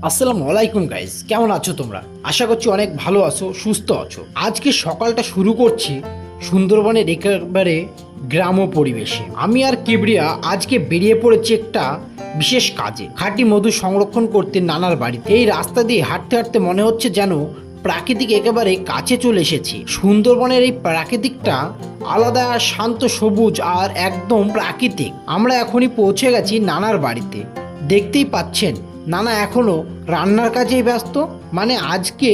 আসসালামু আলাইকুম গাইজ, কেমন আছো তোমরা? আশা করছি অনেক ভালো আছো, সুস্থ আছো। আজকে সকালটা শুরু করছি সুন্দরবনের একেবারে গ্রাম্য পরিবেশে। আমি আর কিবরিয়া আজকে বেরিয়ে পড়েছি একটা বিশেষ কাজে, খাঁটি মধু সংরক্ষণ করতে নানার বাড়িতে। এই রাস্তা দিয়ে হাঁটতে হাঁটতে মনে হচ্ছে যেন প্রাকৃতিক একেবারে কাছে চলে এসেছি। সুন্দরবনের এই প্রাকৃতিকটা আলাদা, শান্ত, সবুজ আর একদম প্রাকৃতিক। আমরা এখনই পৌঁছে গেছি নানার বাড়িতে। দেখতেই পাচ্ছেন নানা এখনো রান্নার কাজেই ব্যস্ত। মানে আজকে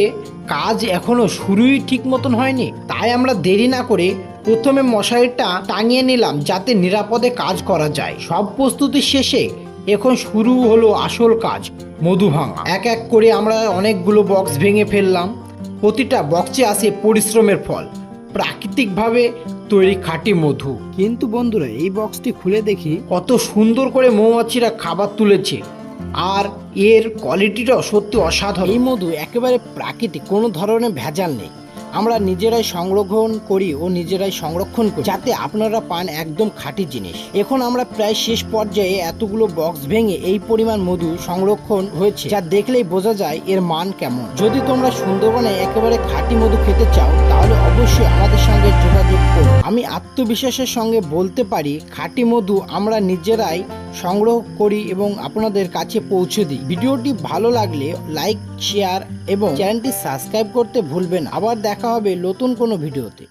কাজ এখনো শুরুই ঠিক মতন হয়নি। তাই আমরা দেরি না করে প্রথমে মশারিটা টাঙিয়ে নিলাম যাতে নিরাপদে কাজ করা যায়। সব প্রস্তুতি শেষে এখন শুরু হলো আসল কাজ, মধু ভাঙা। এক এক করে আমরা অনেকগুলো বক্স ভেঙে ফেললাম। প্রতিটা বক্সে আসে পরিশ্রমের ফল, প্রাকৃতিকভাবে তৈরি খাঁটি মধু। কিন্তু বন্ধুরা, এই বক্সটি খুলে দেখি কত সুন্দর করে মৌমাছিরা খাবার তুলেছে, আর এর কোয়ালিটিটাও সত্যি অসাধারণ। এই মধু একেবারে প্রাকৃতিক, কোনো ধরনের ভেজাল নেই। আমরা নিজেরাই সংরক্ষণ করি ও নিজেরাই সংরক্ষণ করি যাতে আপনারা পান একদম খাঁটি জিনিস। এখন আমরা প্রায় শেষ পর্যায়ে। এতগুলো বক্স ভেঙে এই পরিমাণ মধু সংরক্ষণ হয়েছে, যা দেখলেই বোঝা যায় এর মান কেমন। যদি তোমরা সুন্দরবনে একেবারে খাঁটি মধু খেতে চাও তাহলে অবশ্যই আমাদের সঙ্গে যোগাযোগ করুন। আমি আত্মবিশ্বাসের সঙ্গে বলতে পারি, খাঁটি মধু আমরা নিজেরাই সংগ্রহ করি এবং আপনাদের কাছে পৌঁছে দিই। ভিডিওটি ভালো লাগলে লাইক, শেয়ার এবং চ্যানেলটি সাবস্ক্রাইব করতে ভুলবেন না। আবার দেখা হবে নতুন কোনো ভিডিওতে।